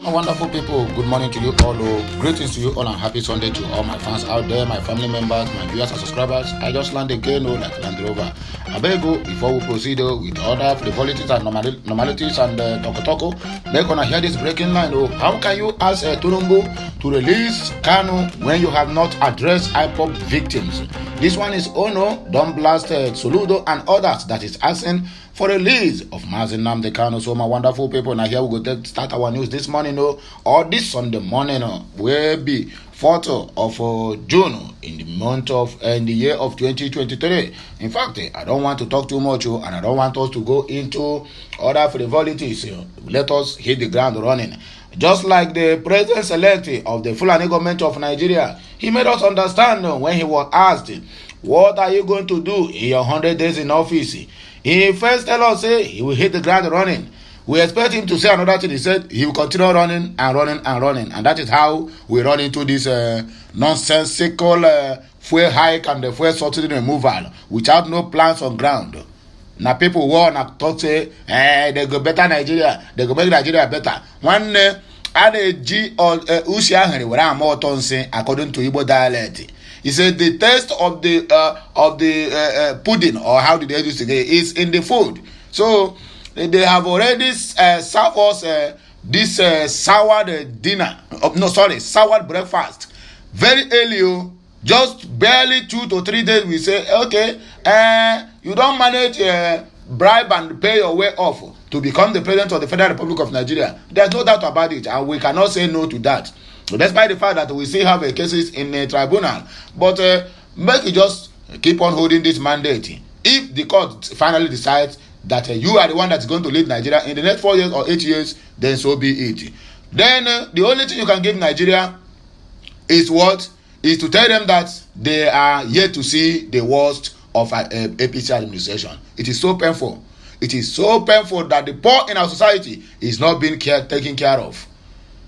My wonderful people, good morning to you all. Greetings to you all and happy Sunday to all my fans out there, my family members, my viewers and subscribers. I just landed again, like Land Rover. I beg you, before we proceed with other frivolities and normalities and toko, make on hear this breaking line. How can you ask Turumbu to release Kanu when you have not addressed IPOP victims? This one is Ono, Don Blast, Soludo and others that is asking for release of Mazi Nnamdi Kanu. So my wonderful people, now here we go start our news this morning, or this Sunday morning, will be 4th of June in the year of 2023. In fact, I don't want to talk too much, and I don't want us to go into other frivolities. Let us hit the ground running. Just like the president-elect of the Fulani government of Nigeria, he made us understand when he was asked, what are you going to do in your 100 days in office? He first tell us, say, he will hit the ground running. We expect him to say another thing. He said he will continue running and running and running. And that is how we run into this nonsensical fuel hike and the fuel subsidy removal without no plans on ground. Now people want to talk, say, they go better Nigeria. They go make Nigeria better. One ADG or Ushia where I'm more tongue according to Igbo dialect. He said the taste of the pudding, or how did they use it, is in the food. So they have already served us this soured dinner. Soured breakfast. Very early, just barely 2 to 3 days. We say, okay, you don't manage bribe and pay your way off to become the president of the Federal Republic of Nigeria. There's no doubt about it, and we cannot say no to that. So despite the fact that we still have cases in a tribunal, but make you just keep on holding this mandate. If the court finally decides that you are the one that's going to lead Nigeria in the next 4 years or 8 years, then so be it. Then the only thing you can give Nigeria is what? Is to tell them that they are yet to see the worst of APC administration. It is so painful. It is so painful that the poor in our society is not being taken care of.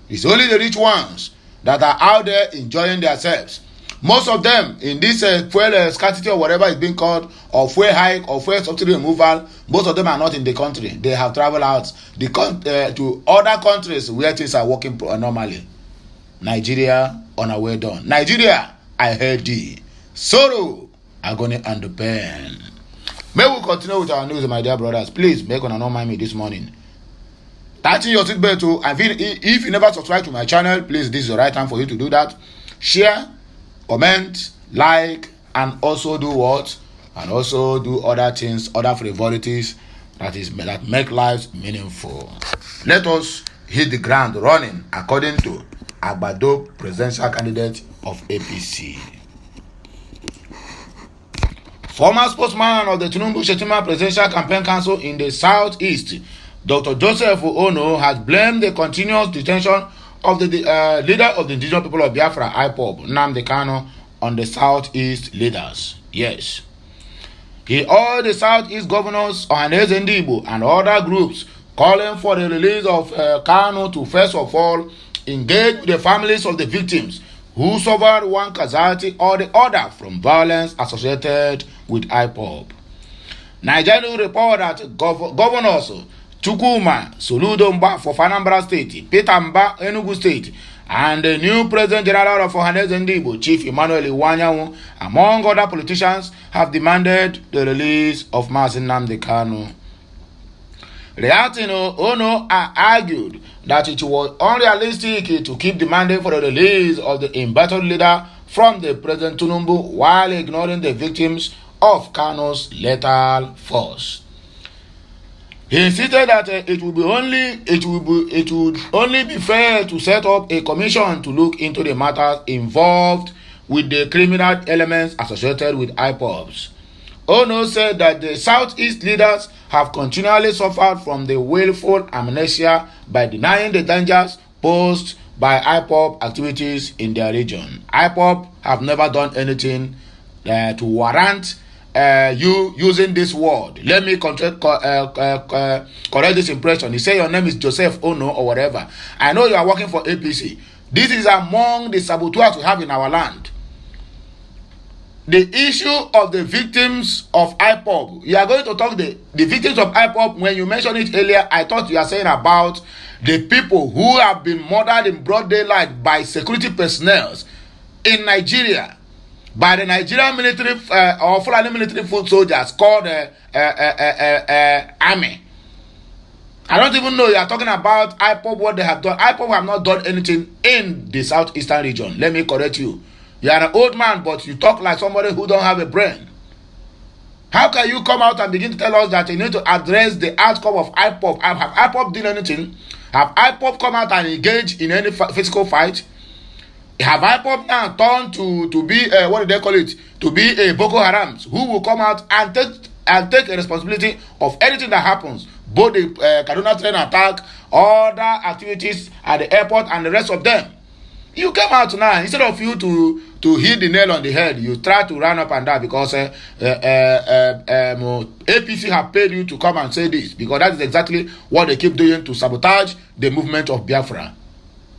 It's only the rich ones that are out there enjoying themselves. Most of them in this fuel scarcity or whatever it's being called, or fuel hike or fuel subsidy removal, most of them are not in the country. They have traveled out to other countries where things are working normally. Nigeria, on our way down. Nigeria, I heard thee. Sorrow, agony and the pain. May we continue with our news, my dear brothers. Please, make one and not mind me this morning. Touching your seatbelt too. And if you never subscribe to my channel, please, this is the right time for you to do that. Share, comment, like, and also do what? And also do other things, other frivolities that make lives meaningful. Let us hit the ground running according to Agbado, presidential candidate of APC. Former spokesman of the Tinubu-Shettima Presidential Campaign Council in the Southeast, Dr. Joseph Ono, has blamed the continuous detention of the leader of the indigenous people of Biafra, IPOB, Nnamdi Kanu, on the Southeast leaders. Yes. He urged the Southeast governors, Ohaneze Ndigbo, and other groups calling for the release of Kanu to first of all engage with the families of the victims who suffered one casualty or the other from violence associated with IPOB. Nigerian report that governors Chukwuma Soludo Mba for Anambra State, Peter Mba Enugu State, and the new President General of Ohaneze Ndigbo, Chief Emmanuel Iwanyanwu, among other politicians, have demanded the release of Mazi Nnamdi Kanu. Reacting, Ono argued that it was unrealistic to keep demanding for the release of the embattled leader from the President Tinubu while ignoring the victims of Kanu's lethal force. He insisted that it would only be fair to set up a commission to look into the matters involved with the criminal elements associated with IPOBs. Ono said that the Southeast leaders have continually suffered from the willful amnesia by denying the dangers posed by IPOB activities in their region. IPOB have never done anything to warrant you using this word. Let me correct this impression. You say your name is Joseph Ono or whatever. I know you are working for APC. This is among the saboteurs we have in our land. the issue of the victims of IPOB. You are going to talk the victims of IPOB. When you mentioned it earlier, I thought you are saying about the people who have been murdered in broad daylight by security personnel in Nigeria, by the Nigerian military or Fulani military foot soldiers called army. I don't even know you are talking about IPOB, what they have done. IPOB have not done anything in the southeastern region. Let me correct you. You are an old man, but you talk like somebody who don't have a brain. How can you come out and begin to tell us that you need to address the outcome of IPOB? Have IPOB done anything? Have IPOB come out and engage in any physical fight? Have IPOB now turned to be what do they call it? To be a Boko Haram who will come out and take a responsibility of anything that happens, both the Kaduna train attack, other activities at the airport, and the rest of them. You came out now, instead of you to hit the nail on the head, you try to run up and down because APC have paid you to come and say this, because that is exactly what they keep doing to sabotage the movement of Biafra.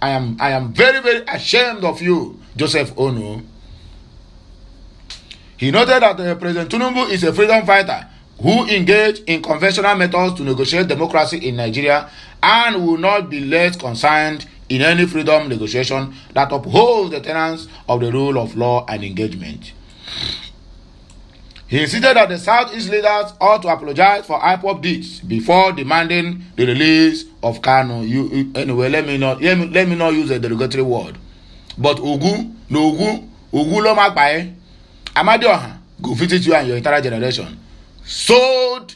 I am very, very ashamed of you, Joseph Onu. He noted that President Tinubu is a freedom fighter who engaged in conventional methods to negotiate democracy in Nigeria and will not be less concerned in any freedom negotiation that upholds the tenets of the rule of law and engagement. He insisted that the Southeast leaders ought to apologize for IPOB deeds before demanding the release of Kano. Anyway, let me not use a derogatory word. But Ugu lo magbaye. Amadioha go visit you and your entire generation. Sold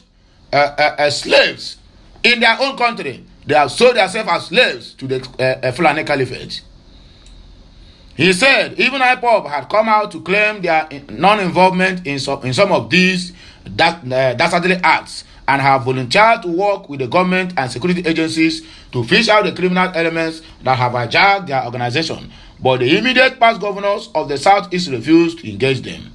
slaves in their own country. They have sold themselves as slaves to the Fulani Caliphate. He said even IPOB had come out to claim their non-involvement in some of these dastardly acts and have volunteered to work with the government and security agencies to fish out the criminal elements that have hijacked their organization. But the immediate past governors of the Southeast refused to engage them.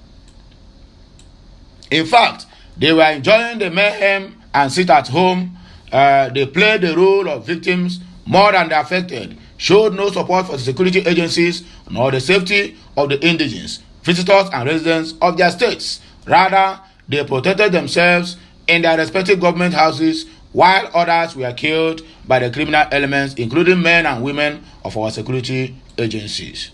In fact, they were enjoying the mayhem and sit at home. They played the role of victims more than the affected, showed no support for the security agencies nor the safety of the indigenous, visitors and residents of their states. Rather, they protected themselves in their respective government houses while others were killed by the criminal elements, including men and women of our security agencies.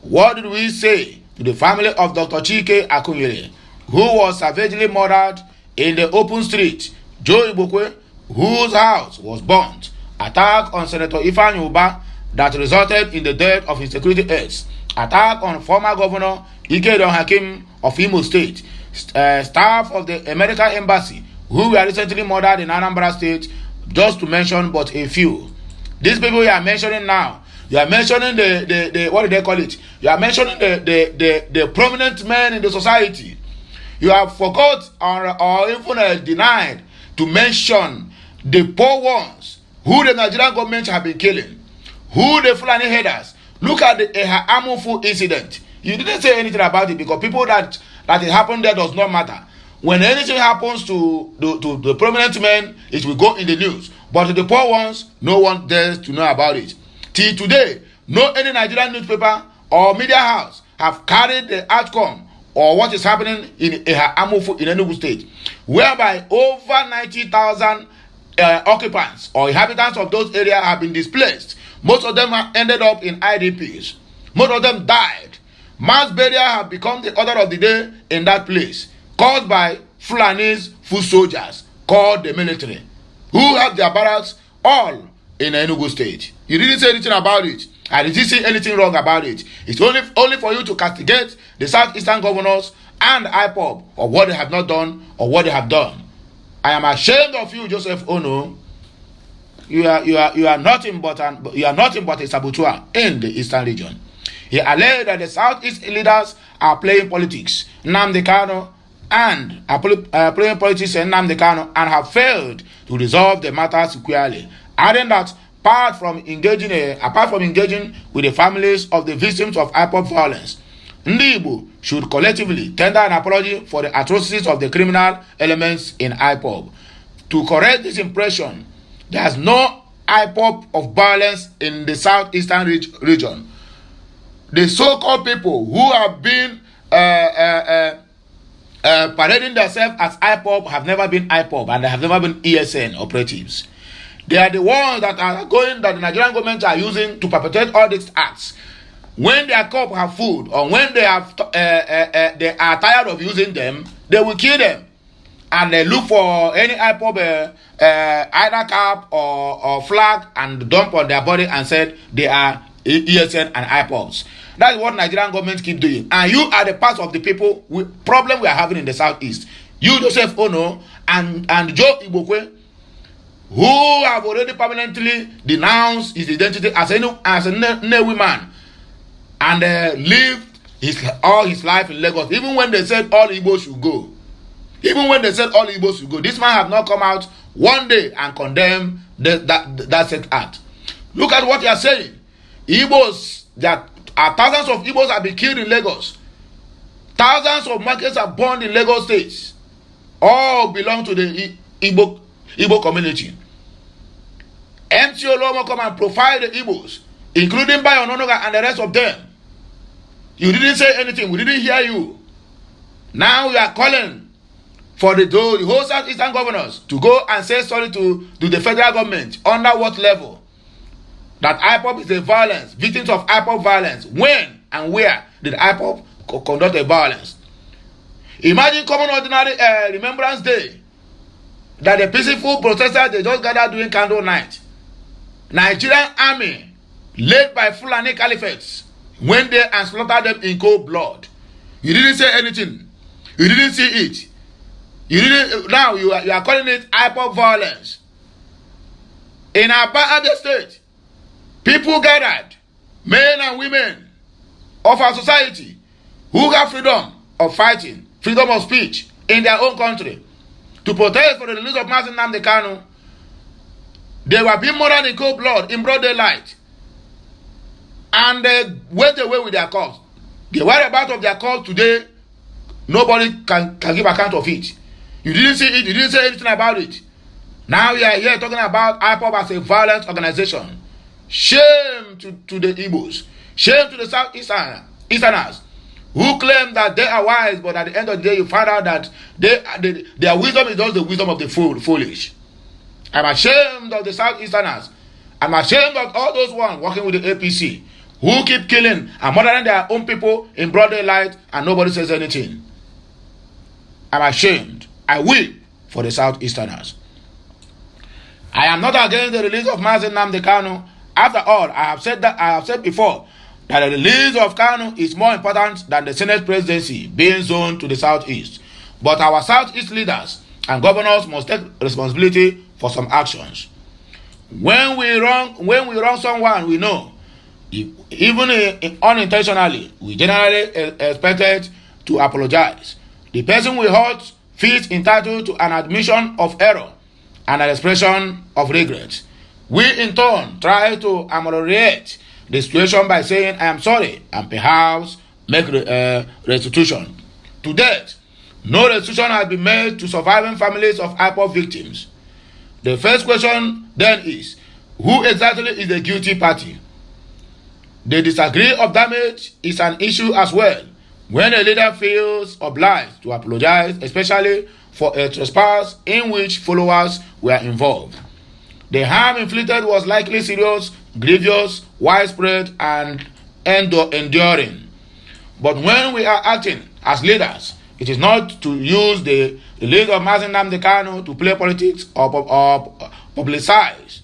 What did we say to the family of Dr. Chike Akunyele, who was savagely murdered in the open street, Joe Ibokwe, whose house was burnt, attack on Senator Ifeanyi Uba that resulted in the death of his security aides, attack on former Governor Ikedon Hakim of Imo State, staff of the American Embassy who were recently murdered in Anambra State, just to mention but a few. These people you are mentioning now, you are mentioning the what do they call it? You are mentioning the prominent men in the society. You have forgot or even denied to mention the poor ones who the Nigerian government have been killing, who the Fulani headers. Look at the Amufu incident. You didn't say anything about it because people that it happened there does not matter. When anything happens to the prominent men, it will go in the news. But to the poor ones, no one dares to know about it. Till today, no any Nigerian newspaper or media house have carried the outcome or what is happening in Amufu in Enugu State, whereby over 90,000 occupants or inhabitants of those areas have been displaced. Most of them have ended up in IDPs. Most of them died. Mass burial have become the order of the day in that place, caused by Fulani's foot soldiers called the military, who have their barracks all in Enugu State. You didn't say anything about it. I didn't see anything wrong about it. It's only for you to castigate the southeastern governors and IPOB of what they have not done or what they have done. I am ashamed of you, Joseph Ono. You are nothing but a saboteur in the eastern region. He alleged that the southeast leaders are playing politics, Nnamdi Kanu, and playing politics in Nnamdi Kanu, and have failed to resolve the matter securely, adding that apart from engaging with the families of the victims of IPOB violence, Ndi Igbo should collectively tender an apology for the atrocities of the criminal elements in IPOB. To correct this impression, there is no IPOB of violence in the southeastern region. The so-called people who have been parading themselves as IPOB have never been IPOB and they have never been ESN operatives. They are the ones that the Nigerian government are using to perpetrate all these acts. When their cup have food or when they are tired of using them, they will kill them. And they look for any IPOB either cap or flag and dump on their body and said they are ESN and IPOBs. That's what Nigerian government keep doing. And you are the part of the people problem we are having in the southeast. You, Joseph Ono, and Joe Igbokwe, who have already permanently denounced his identity as a Nnewi man and lived all his life in Lagos, even when they said all Igbo should go. Even when they said all Igbos should go, this man have not come out one day and condemned that said act. Look at what you are saying. Igbos, that are thousands of Igbos have been killed in Lagos. Thousands of markets are burned in Lagos State. All belong to the Igbo community. MC Olomo come and profile the Igbos, including Bayo Ononoga and the rest of them. You didn't say anything. We didn't hear you. Now you are calling for the whole Southeastern governors to go and say sorry to the federal government. Under what level? That IPOB is a violence, victims of IPOB violence. When and where did IPOB conduct a violence? Imagine common ordinary Remembrance Day, that the peaceful protesters, they just gathered during candle night. Nigerian army, led by Fulani Caliphates, went there and slaughtered them in cold blood. You didn't say anything. You didn't see it. You didn't. Now you are calling it IPOB violence. In Abia State, people gathered, men and women of our society, who have freedom of fighting, freedom of speech in their own country, to protest for the release of Mazi Nnamdi Kanu. They were being murdered in cold blood, in broad daylight. And they went away with their cause. The whereabouts of their cause today, nobody can give account of it. You didn't see it, you didn't say anything about it. Now you are here talking about IPOB as a violent organization. Shame to the Igbos. Shame to the Southeasterners who claim that they are wise, but at the end of the day you find out that their wisdom is just the wisdom of the foolish. I'm ashamed of the Southeasterners. I'm ashamed of all those ones working with the APC who keep killing and murdering their own people in broad daylight and nobody says anything. I'm ashamed. I weep for the Southeasterners. I am not against the release of Mazi Nnamdi Kanu. After all, I have said before that the release of Kanu is more important than the Senate presidency being zoned to the Southeast. But our Southeast leaders and governors must take responsibility for some actions. When we wrong someone, we know, even unintentionally, we generally expected to apologize. The person we hurt feels entitled to an admission of error and an expression of regret. We in turn try to ameliorate the situation by saying, I am sorry, and perhaps make restitution. To date, no restitution has been made to surviving families of IPOB victims. The first question then is, who exactly is the guilty party? The degree of damage is an issue as well. When a leader feels obliged to apologize, especially for a trespass in which followers were involved, the harm inflicted was likely serious, grievous, widespread, and enduring. But when we are acting as leaders, it is not to use the release of Mazi Nnamdi Kanu to play politics or publicize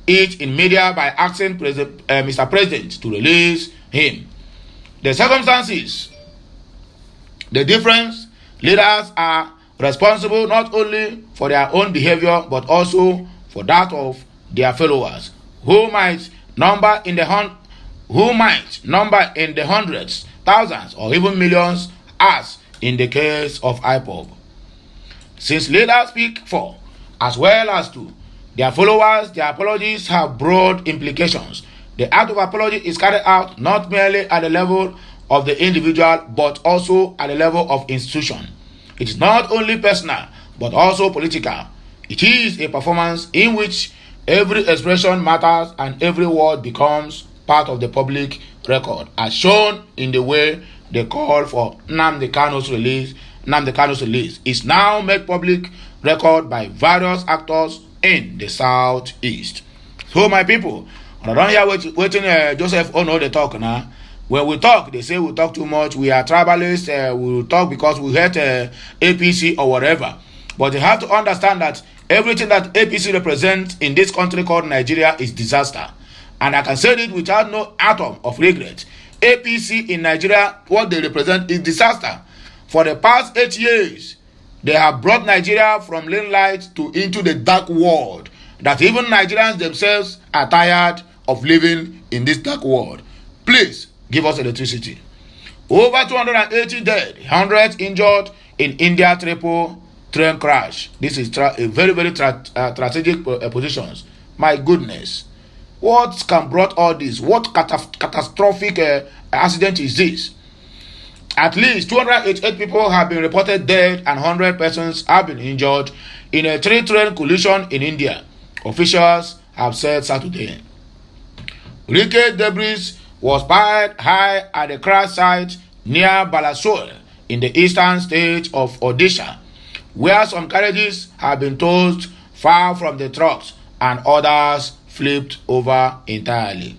it in media by asking Mr. President to release him. The circumstances, the difference, leaders are responsible not only for their own behavior but also for that of their followers, who might number in the hundreds, thousands, or even millions, as in the case of IPOB. Since leaders speak for, as well as to, their followers, their apologies have broad implications. The act of apology is carried out not merely at the level of the individual, but also at the level of institution. It is not only personal, but also political. It is a performance in which every expression matters and every word becomes part of the public record, as shown in the way the call for Nnamdi Kanu's release is now made public record by various actors in the southeast. So my people, I don't hear waiting Joseph Ono they talk now. When we talk, they say we talk too much. We are tribalists. We will talk because we hate APC or whatever. But you have to understand that everything that APC represents in this country called Nigeria is disaster. And I can say it without no atom of regret. APC in Nigeria, what they represent is disaster. For the past 8 years, they have brought Nigeria from lane light to into the dark world. That even Nigerians themselves are tired of living in this dark world. Please, give us electricity. Over 280 dead, hundreds injured in India triple train crash. This is a very, very strategic positions. My goodness. What can brought all this? What catastrophic accident is this? At least 288 people have been reported dead and 100 persons have been injured in a 3-train collision in India. Officials have said Saturday. Wreckage debris was piled high at the crash site near Balasore in the eastern state of Odisha, where some carriages have been tossed far from the trucks and others flipped over entirely.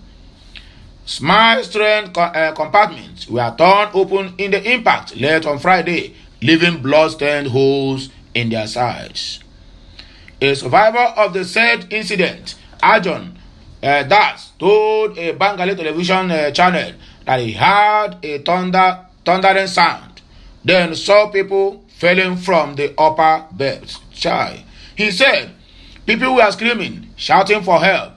Small train compartments were torn open in the impact late on Friday, leaving blood-stained holes in their sides. A survivor of the said incident, Arjun Das, told a Bengali television channel that he heard a thundering sound, then saw people falling from the upper berths. He said, people were screaming, shouting for help.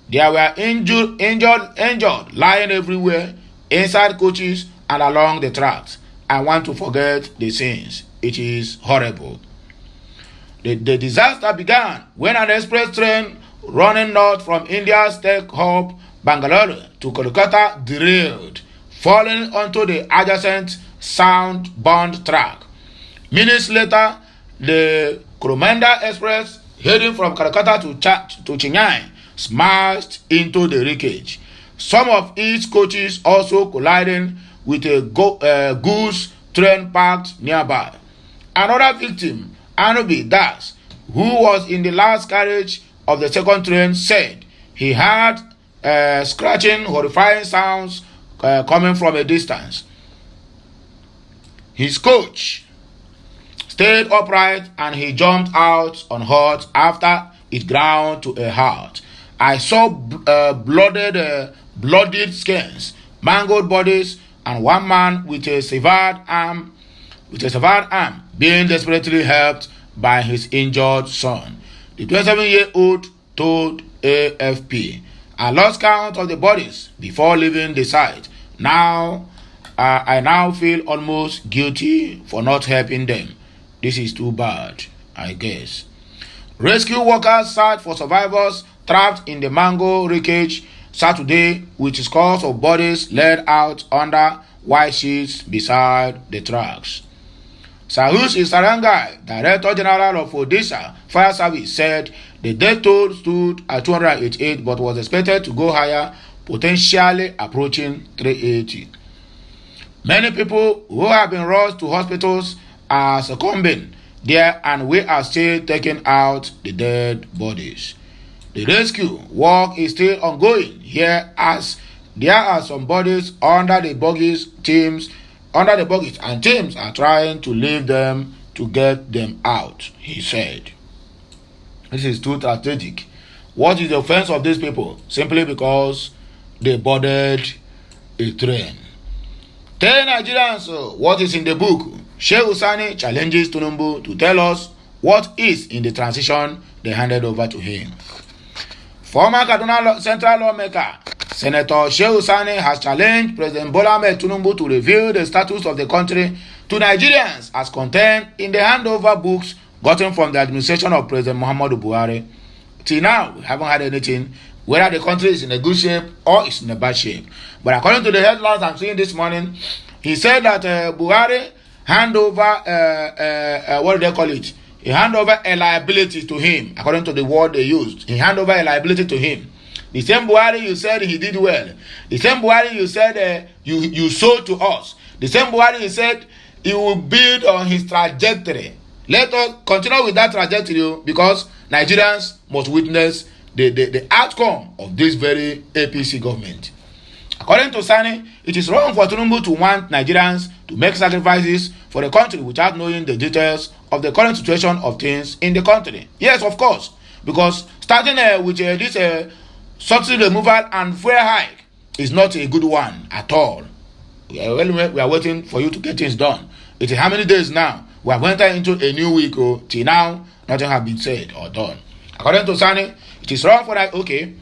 There were injured lying everywhere, inside coaches and along the tracks. I want to forget the scenes. It is horrible. The disaster began when an express train running north from India's tech hub Bangalore to Kolkata derailed, falling onto the adjacent sound-bound track. Minutes later, the Coromandel Express heading from Kolkata to Chennai smashed into the wreckage. Some of its coaches also colliding with a goods train parked nearby. Another victim, Anubi Das, who was in the last carriage of the second train, said he heard scratching, horrifying sounds coming from a distance. His coach stayed upright and he jumped out unhurt after it ground to a halt. I saw bloodied skins, mangled bodies, and one man with a severed arm being desperately helped by his injured son. The 27-year-old told AFP, I lost count of the bodies before leaving the site. I now feel almost guilty for not helping them. This is too bad, I guess. Rescue workers search for survivors trapped in the mango wreckage Saturday, with scores of bodies laid out under white sheets beside the tracks. Sahush Isarangai, Director General of Odisha Fire Service, said the death toll stood at 288 but was expected to go higher, potentially approaching 380. Many people who have been rushed to hospitals are succumbing there, and we are still taking out the dead bodies. The rescue work is still ongoing here, as there are some bodies under the bogies, and teams are trying to leave them to get them out, he said. This is too strategic. What is the offense of these people? Simply because they boarded a train. 10 Nigerians, what is in the book? Sheikh Usani challenges Tinubu to tell us what is in the transition they handed over to him. Former Kaduna Central lawmaker Senator Sheikh Usani has challenged President Bola Ahmed Tinubu to reveal the status of the country to Nigerians as contained in the handover books gotten from the administration of President Muhammadu Buhari. Till now, we haven't had anything, whether the country is in a good shape or is in a bad shape. But according to the headlines I'm seeing this morning, he said that Buhari hand over, what do they call it? He hand over a liability to him, according to the word they used. He hand over a liability to him. The same Buhari you said he did well. The same Buhari you said you sold to us. The same Buhari, he said he will build on his trajectory. Let us continue with that trajectory because Nigerians must witness the outcome of this very APC government. According to Sani, it is wrong for Tinubu to want Nigerians to make sacrifices for the country without knowing the details of the current situation of things in the country. Yes, of course, because starting with this subsidy removal and fuel hike is not a good one at all. We are waiting for you to get things done. It is how many days now? We have entered into a new week. Till now, nothing has been said or done. According to Sani, it is wrong for that. Okay.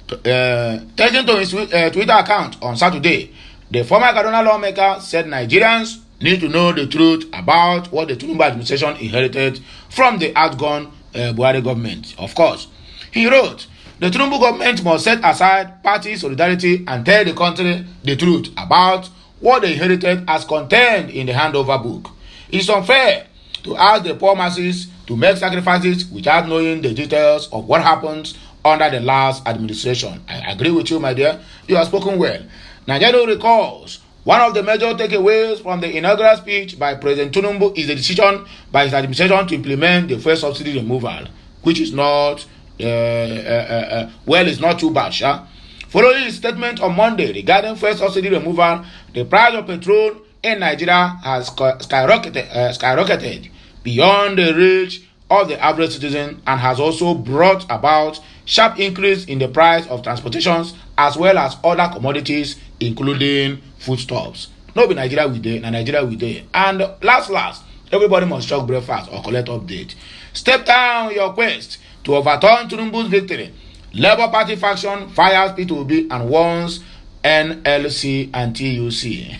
Taking to his Twitter account on Saturday, the former Kaduna lawmaker said Nigerians need to know the truth about what the Tinubu administration inherited from the outgone Buhari government. Of course, he wrote, the Tinubu government must set aside party solidarity and tell the country the truth about what they inherited as contained in the handover book. It is unfair to ask the poor masses to make sacrifices without knowing the details of what happened under the last administration. I agree with you, my dear. You have spoken well. Nigeria recalls one of the major takeaways from the inaugural speech by President Tinubu is the decision by his administration to implement the first subsidy removal, which is not, it's not too bad, sha. Following his statement on Monday regarding first subsidy removal, the price of petrol in Nigeria has skyrocketed beyond the reach of the average citizen and has also brought about sharp increase in the price of transportations as well as other commodities including foodstuffs. No be Nigeria we dey, na Nigeria we dey. And last, everybody must chop breakfast or collect update. Step down your quest to overturn Tinubu's victory. Labour Party faction fires P2B and warns NLC and TUC.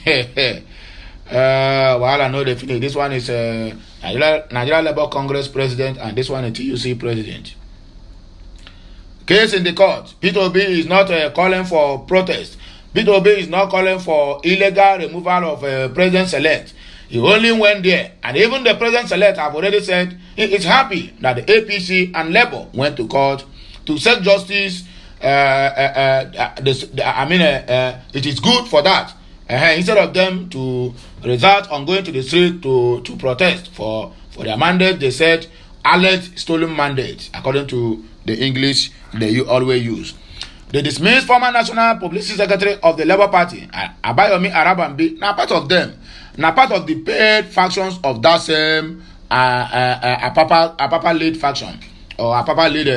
WAHALA no dey finish. This one is Nigeria Labour Congress president and this one is TUC president. Case in the court. P2B is not calling for protest. P2B is not calling for illegal removal of president-elect. He only went there, and even the president-elect have already said he is happy that the APC and Labour went to court to seek justice. It is good for that. Instead of them to result on going to the street to protest for their mandate, they said alleged stolen mandate, according to the English they always use. They dismissed former National Publicity Secretary of the Labour Party, Abayomi Arabambi, now part of them, now part of the paid factions of that same Apapa lead faction, or Apapa lead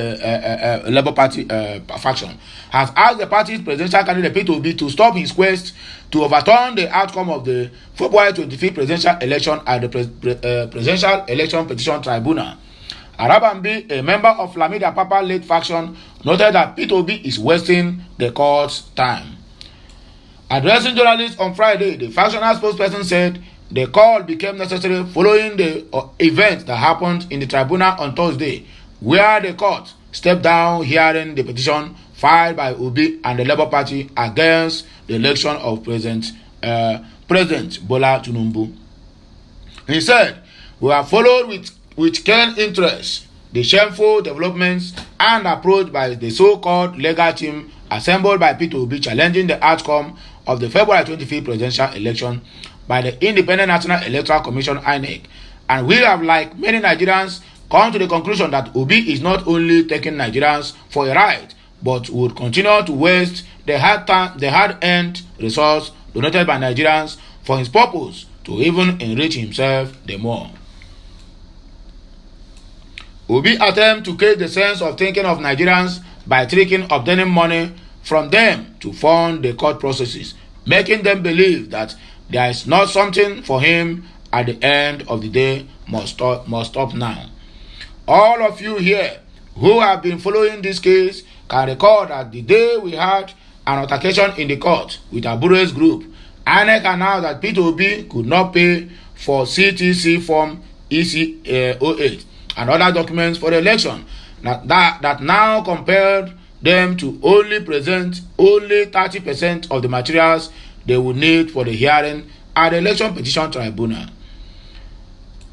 Labour Party faction, has asked the party's presidential candidate P2B to stop his quest to overturn the outcome of the February 25th presidential election at the Presidential Election Petition Tribunal. Arabambi, a member of Lamidi Apapa lead faction, noted that P2B is wasting the court's time. Addressing journalists on Friday, the factional spokesperson said the call became necessary following the event that happened in the tribunal on Thursday, where the court stepped down hearing the petition filed by Obi and the Labour Party against the election of President Bola Tinubu. He said, we have followed with keen interest the shameful developments and approach by the so-called legal team assembled by P2B challenging the outcome of the February 25th presidential election by the Independent National Electoral Commission (INEC), and we have, like many Nigerians, come to the conclusion that Obi is not only taking Nigerians for a ride, but would continue to waste the hard-earned resource donated by Nigerians for his purpose to even enrich himself the more. Obi attempt to create the sense of thinking of Nigerians by tricking obtaining money from them to fund the court processes, making them believe that there is not something for him at the end of the day must stop now. All of you here who have been following this case can recall that the day we had an altercation in the court with Abure's group, INEC announced that P2B could not pay for CTC form EC08 and other documents for the election that now compelled them to only present only 30% of the materials they would need for the hearing at the Election Petition Tribunal.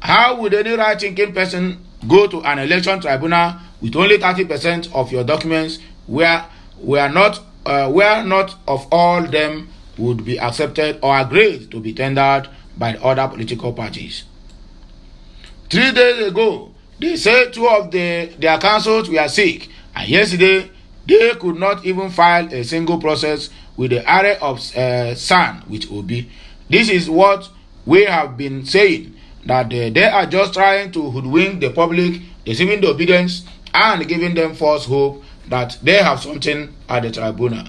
How would any right-thinking person go to an election tribunal with only 30% of your documents where not of all them would be accepted or agreed to be tendered by the other political parties. 3 days ago, they said two of their councils were sick, and yesterday they could not even file a single process with the area of SAN with Obi. This is what we have been saying, that they are just trying to hoodwink the public, deceiving the obedience, and giving them false hope that they have something at the tribunal.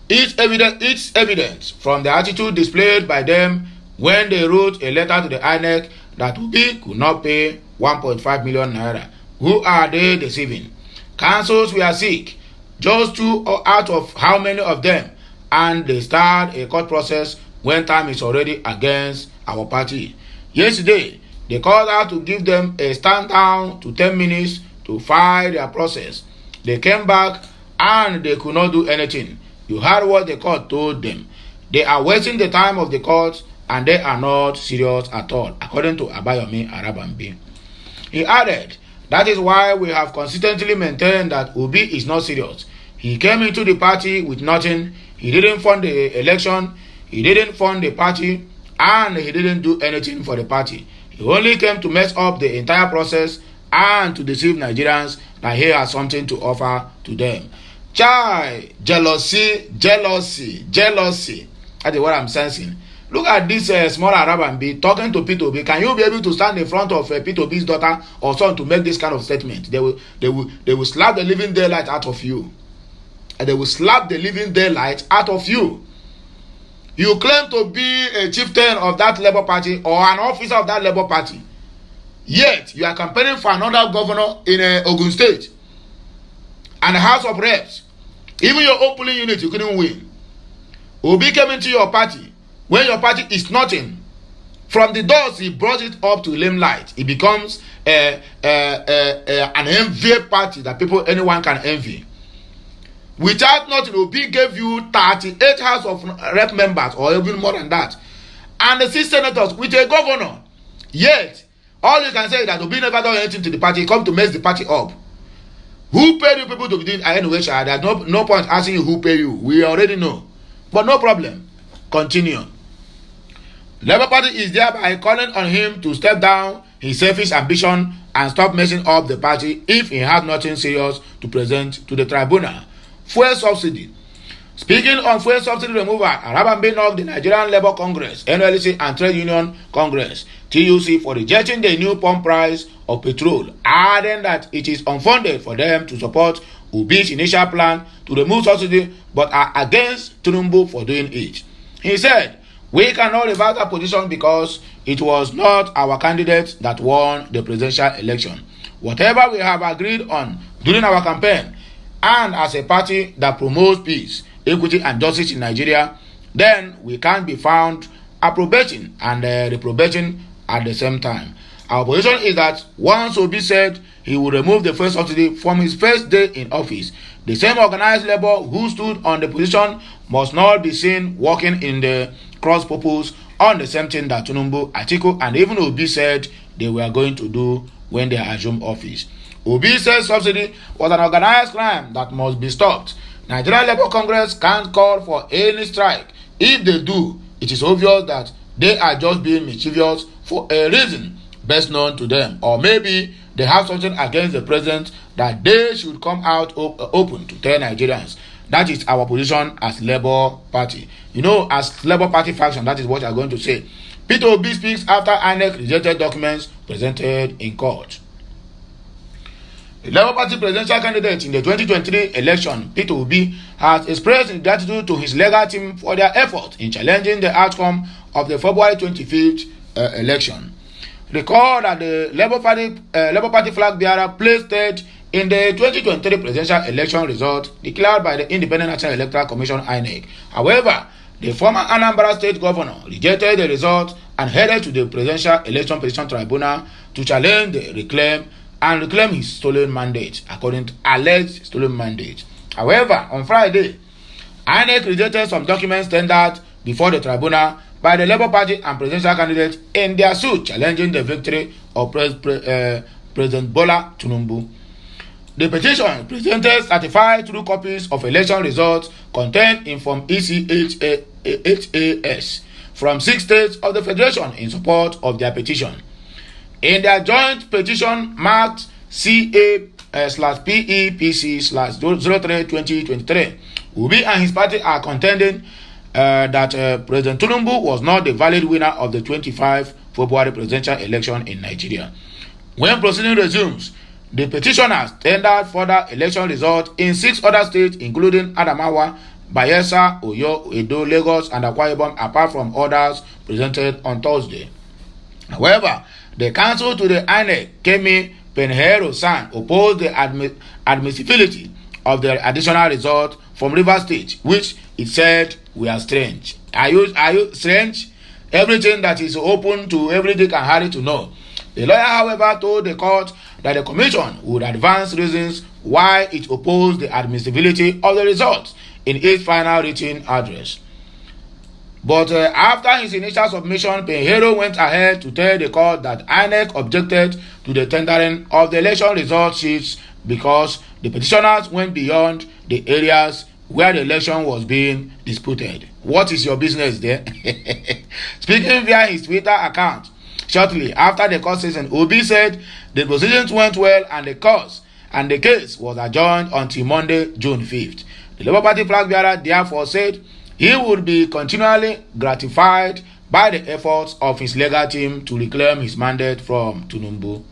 It's evident from the attitude displayed by them when they wrote a letter to the INEC that Obi could not pay 1.5 million naira. Who are they deceiving? Councils were sick, just 2 out of how many of them, and they start a court process when time is already against our party. Yesterday, they called out to give them a stand down to 10 minutes to file their process. They came back and they could not do anything. You heard what the court told them. They are wasting the time of the court and they are not serious at all, according to Abayomi Arabambi. He added, that is why we have consistently maintained that Obi is not serious. He came into the party with nothing. He didn't fund the election. He didn't fund the party. And he didn't do anything for the party. He only came to mess up the entire process and to deceive Nigerians that he has something to offer to them. Chai, jealousy. That is what I'm sensing. Look at this small Arabambi talking to P2B. Can you be able to stand in front of P2B's daughter or son to make this kind of statement? They will slap the living daylight out of you. And they will slap the living daylight out of you. You claim to be a chieftain of that Labour Party or an officer of that Labour Party. Yet, you are campaigning for another governor in Ogun State and the House of Reps. Even your own polling unit, you couldn't win. Obi came into your party when your party is nothing. From the doors, he brought it up to limelight. It becomes an envied party that anyone can envy. Without nothing, Obi gave you 38 House of Rep members, or even more than that, and the 6 senators with a governor. Yet, all you can say is that Obi never done anything to the party. He come to mess the party up. Who paid you people to be doing anyway? There's no point asking you who paid you. We already know. But no problem. Continue. Labour Party is thereby calling on him to step down his selfish ambition and stop messing up the party if he has nothing serious to present to the tribunal. Fuel subsidy. Speaking on fuel subsidy removal, Arabambi knocked the Nigerian Labour Congress, NLC and Trade Union Congress, TUC, for rejecting the new pump price of petrol, adding that it is unfunded for them to support Obi's initial plan to remove subsidy, but are against Tinubu for doing it. He said, we cannot reverse our position because it was not our candidate that won the presidential election. Whatever we have agreed on during our campaign, and as a party that promotes peace, equity, and justice in Nigeria, then we can't be found approbating and reprobating at the same time. Our position is that once Obi said he will remove the fuel subsidy from his first day in office, the same organized labor who stood on the position must not be seen working in the cross purpose on the same thing that Tinubu, Atiku, and even Obi said they were going to do when they assumed office. Obi says subsidy was an organized crime that must be stopped. Nigerian Labour Congress can't call for any strike. If they do, it is obvious that they are just being mischievous for a reason best known to them. Or maybe they have something against the president that they should come out open to tell Nigerians. That is our position as Labour Party. You know, as Labour Party faction, that is what you are going to say. Peter Obi speaks after INEC rejected documents presented in court. The Labour Party presidential candidate in the 2023 election, Peter Obi, has expressed his gratitude to his legal team for their effort in challenging the outcome of the February 25th election. Recall that the Labour Party flag bearer placed third in the 2023 presidential election result declared by the Independent National Electoral Commission (INEC). However, the former Anambra State governor rejected the result and headed to the Presidential Election Petition Tribunal to challenge the reclaim his stolen mandate, according to alleged stolen mandate. However, on Friday, INEC rejected some documents tendered before the tribunal by the Labour Party and presidential candidates in their suit challenging the victory of President Bola Tinubu. The petition presented certified true copies of election results contained in Form ECHAS from 6 states of the Federation in support of their petition. In their joint petition marked CA/PEPC/03/2023, Obi and his party are contending that President Tinubu was not the valid winner of the 25 February presidential election in Nigeria. When proceeding resumes, the petitioners tendered further election results in 6 other states, including Adamawa, Bayelsa, Oyo, Edo, Lagos, and Akwa Ibom, apart from others presented on Thursday. However, the counsel to the INEC, Kemi Penhero-San, opposed the admissibility of the additional result from Rivers State, which it said were strange. Are you strange? Everything that is open to every Dick and Harry to know. The lawyer, however, told the court that the commission would advance reasons why it opposed the admissibility of the results in its final written address. But after his initial submission, Penhero went ahead to tell the court that INEC objected to the tendering of the election result sheets because the petitioners went beyond the areas where the election was being disputed. What is your business there? Speaking via his Twitter account, shortly after the court session, Obi said the proceedings went well and the case was adjourned until Monday, June 5th. The Labour Party flag bearer therefore said he would be continually gratified by the efforts of his legal team to reclaim his mandate from Tinubu.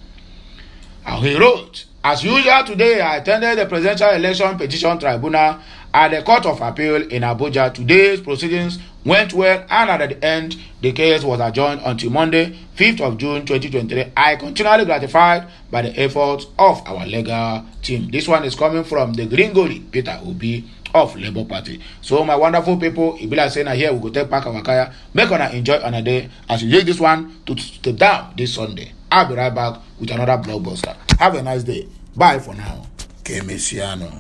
And he wrote, "As usual today, I attended the Presidential Election Petition Tribunal at the Court of Appeal in Abuja. Today's proceedings went well, and at the end, the case was adjourned until Monday, 5th of June 2023. I continually gratified by the efforts of our legal team." This one is coming from the Gringoli, Peter Obi of Labour Party. So my wonderful people, it be like saying here we go take back our kaya, make on enjoy on a day as you use this one to step down this Sunday. I'll be right back with another blockbuster. Have a nice day. Bye for now. Que Messiano.